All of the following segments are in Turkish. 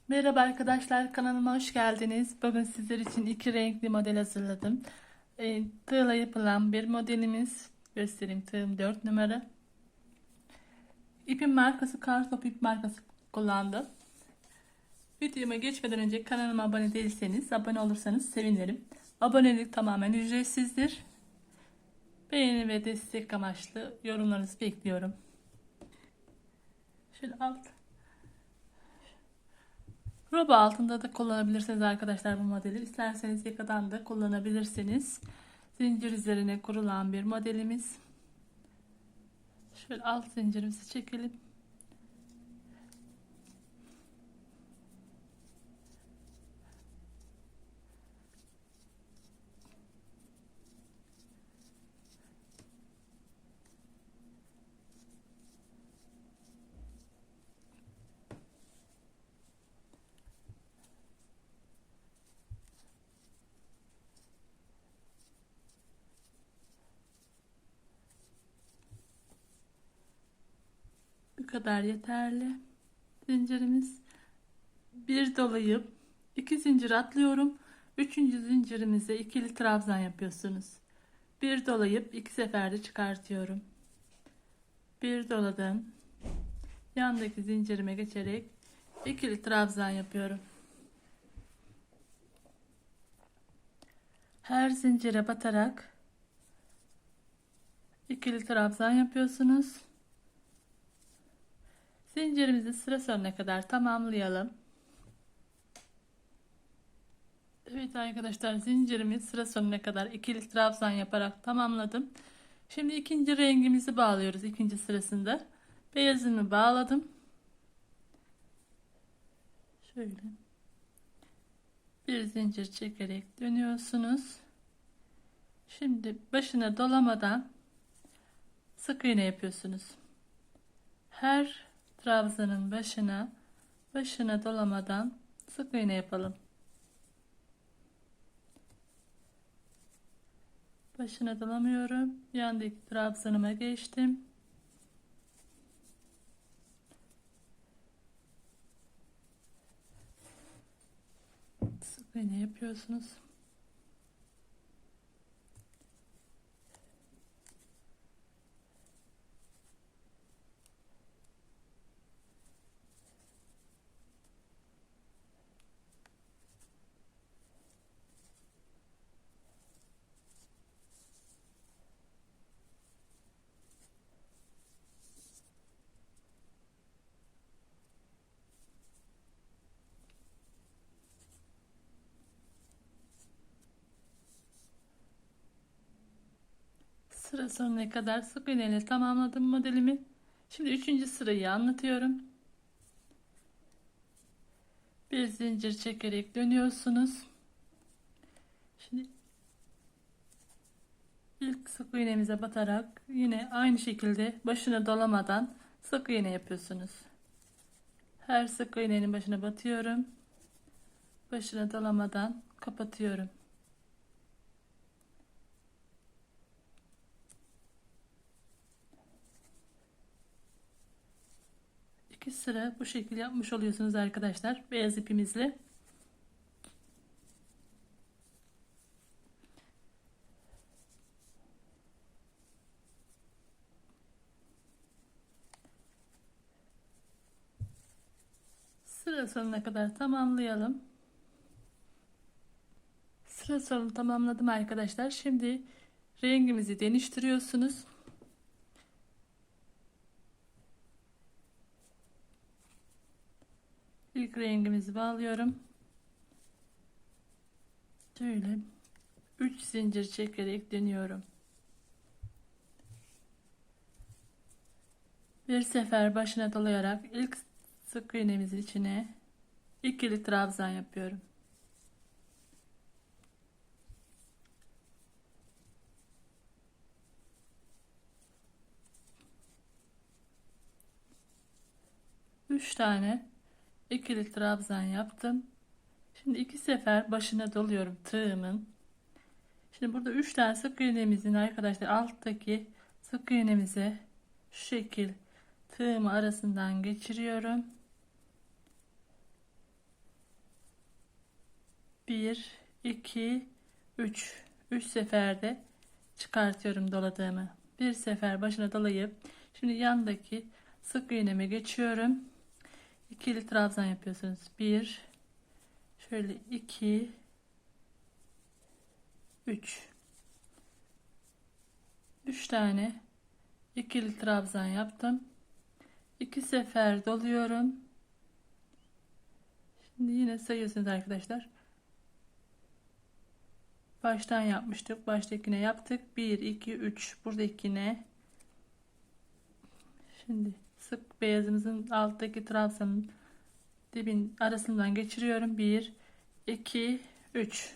Merhaba arkadaşlar, kanalıma hoş geldiniz. Bugün sizler için iki renkli model hazırladım. Tığla yapılan bir modelimiz. Göstereyim, tığım 4 numara. İpin markası Kartop ip markası kullandım. Videoma geçmeden önce kanalıma abone değilseniz abone olursanız sevinirim. Abonelik tamamen ücretsizdir. Beğeni ve destek amaçlı yorumlarınızı bekliyorum. Şöyle roba altında da kullanabilirsiniz arkadaşlar bu modeli. İsterseniz yakadan da kullanabilirsiniz. Zincir üzerine kurulan bir modelimiz. Şöyle alt zincirimizi çekelim. Bu kadar yeterli. Zincirimiz bir dolayıp iki zincir atlıyorum. Üçüncü zincirimize ikili trabzan yapıyorsunuz. Bir dolayıp iki seferde çıkartıyorum. Bir doladım. Yandaki zincirime geçerek ikili trabzan yapıyorum. Her zincire batarak ikili trabzan yapıyorsunuz. Zincirimizi sıra sonuna kadar tamamlayalım. Evet arkadaşlar, zincirimi sıra sonuna kadar ikili trabzan yaparak tamamladım. Şimdi ikinci rengimizi bağlıyoruz ikinci sırasında. Beyazımı bağladım. Şöyle bir zincir çekerek dönüyorsunuz. Şimdi başına dolamadan sık iğne yapıyorsunuz. Her trabzanın başına dolamadan sık iğne yapalım. Başına dolamıyorum. Yandaki trabzanıma geçtim. Sık iğne yapıyorsunuz. Sıra sonuna kadar sık iğne ile tamamladım modelimi. Şimdi üçüncü sırayı anlatıyorum. Bir zincir çekerek dönüyorsunuz. Şimdi ilk sık iğnemize batarak yine aynı şekilde başına dolamadan sık iğne yapıyorsunuz. Her sık iğnenin başına batıyorum. Başına dolamadan kapatıyorum. İki sıra bu şekilde yapmış oluyorsunuz arkadaşlar, beyaz ipimizle. Sıra sonuna kadar tamamlayalım. Sıra sonunu tamamladım arkadaşlar. Şimdi rengimizi değiştiriyorsunuz. İlk rengimizi bağlıyorum. Şöyle 3 zincir çekerek dönüyorum. Bir sefer başına dolayarak ilk sık iğnemizin içine ikili trabzan yapıyorum. Üç tane ikili trabzan yaptım. Şimdi iki sefer başına doluyorum tığımın. Şimdi burada 3 tane sık iğnemizin arkadaşlar alttaki sık iğnemize şu şekil tığımı arasından geçiriyorum. 1 2 3 3 seferde çıkartıyorum doladığımı. Bir sefer başına dolayıp şimdi yandaki sık iğneme geçiyorum. İkili trabzan yapıyorsunuz. 1 şöyle 2 3 3 tane ikili trabzan yaptım. 2 sefer doluyorum. Şimdi yine sayıyorsunuz arkadaşlar. Baştan yapmıştık. Baştakine yaptık. 1 2 3 buradakine. Şimdi sık beyazımızın alttaki trabzanın dibin arasından geçiriyorum. 1 2 3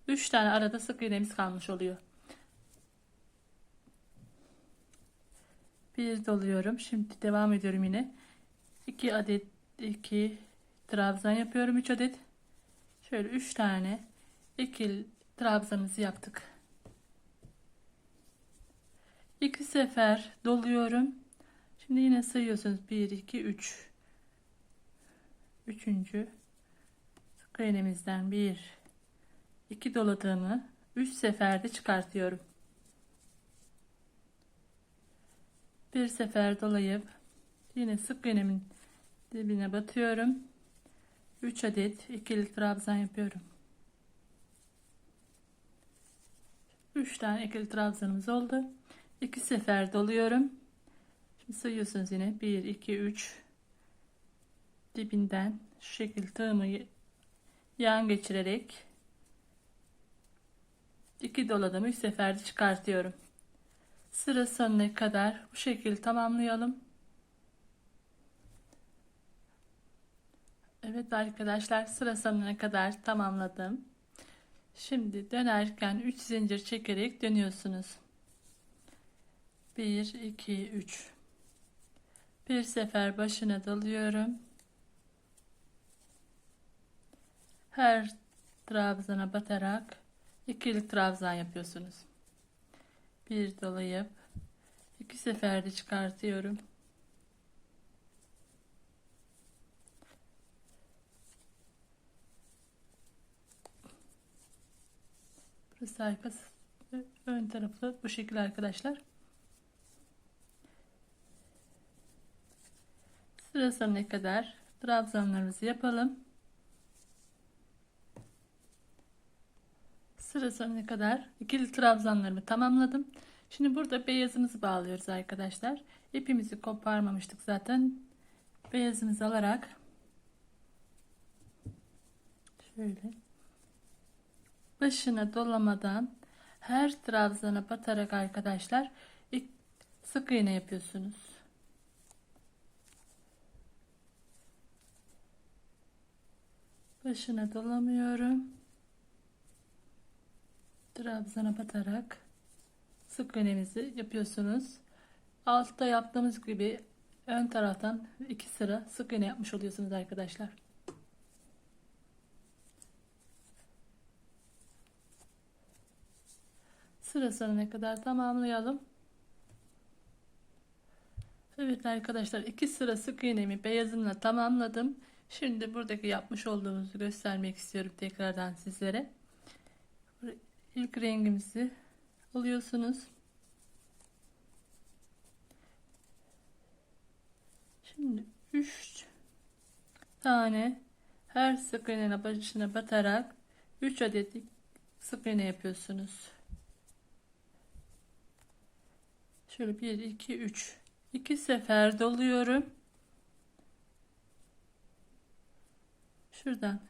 3 tane arada sık iğnemiz kalmış oluyor. Bir doluyorum. Şimdi devam ediyorum yine. 2 adet 2 trabzan yapıyorum. 3 adet. Şöyle 3 tane ikili trabzanımızı yaptık. 2 sefer doluyorum. Şimdi yine sayıyorsunuz. 1 2 3. Üçüncü sık iğnemizden 1 2 doladığımı 3 seferde çıkartıyorum. Bir sefer dolayıp yine sık iğnemin dibine batıyorum. 3 adet ikili trabzan yapıyorum. 3 tane ikili trabzanımız oldu. 2 sefer doluyorum. Şimdi sayıyorsunuz yine 1 2 3 dibinden şu şekilde tığımı yan geçirerek 2 doladım. 3 seferde çıkartıyorum. Sıra sonuna kadar bu şekilde tamamlayalım. Evet arkadaşlar, sıra sonuna kadar tamamladım. Şimdi dönerken 3 zincir çekerek dönüyorsunuz. 1 2 3 bir sefer başına dalıyorum. Her trabzana batarak ikili trabzan yapıyorsunuz. Bir dolayıp 2 seferde çıkartıyorum. Burası arkası, ön tarafı bu şekilde arkadaşlar. Sıra sonuna kadar trabzanlarımızı yapalım. Sıra sonuna kadar ikili trabzanlarımı tamamladım. Şimdi burada beyazımızı bağlıyoruz arkadaşlar. İpimizi koparmamıştık zaten. Beyazımızı alarak şöyle başına dolamadan her trabzana batarak arkadaşlar sık iğne yapıyorsunuz. Başına dolamıyorum. Trabzana batarak sık iğnemizi yapıyorsunuz. Altta yaptığımız gibi ön taraftan 2 sıra sık iğne yapmış oluyorsunuz arkadaşlar. Sıra sonuna kadar tamamlayalım. Evet arkadaşlar, 2 sıra sık iğnemi beyazımla tamamladım. Şimdi buradaki yapmış olduğumuzu göstermek istiyorum tekrardan sizlere. İlk rengimizi alıyorsunuz. Şimdi 3 tane her sık iğnenin başına batarak 3 adet sık iğne yapıyorsunuz. Şöyle 1 2 3 2 sefer doluyorum. Şuradan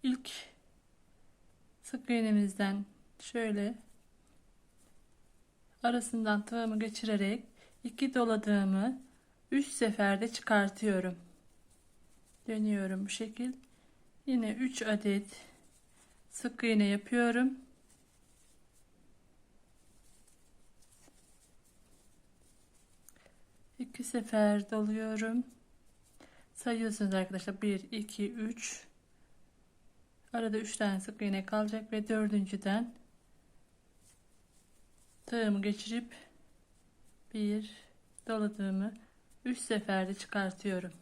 ilk sık iğnemizden şöyle arasından tığımı geçirerek 2 doladığımı 3 seferde çıkartıyorum. Dönüyorum bu şekil. Yine 3 adet sık iğne yapıyorum. İki sefer doluyorum. Sayıyorsunuz arkadaşlar. 1 2 3 arada 3 tane sık iğne kalacak ve dördüncüden tığımı geçirip bir doladığımı 3 seferde çıkartıyorum.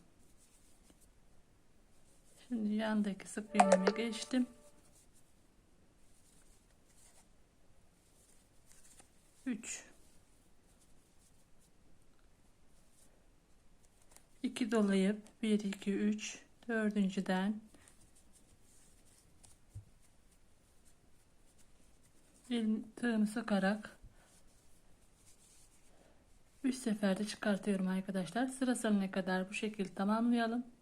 Şimdi yandaki sık iğneme geçtim. 3 2 dolayıp 1 2 3 dördüncüden bir tığımı sıkarak 3 seferde çıkartıyorum arkadaşlar. Sıra sonuna kadar bu şekilde tamamlayalım.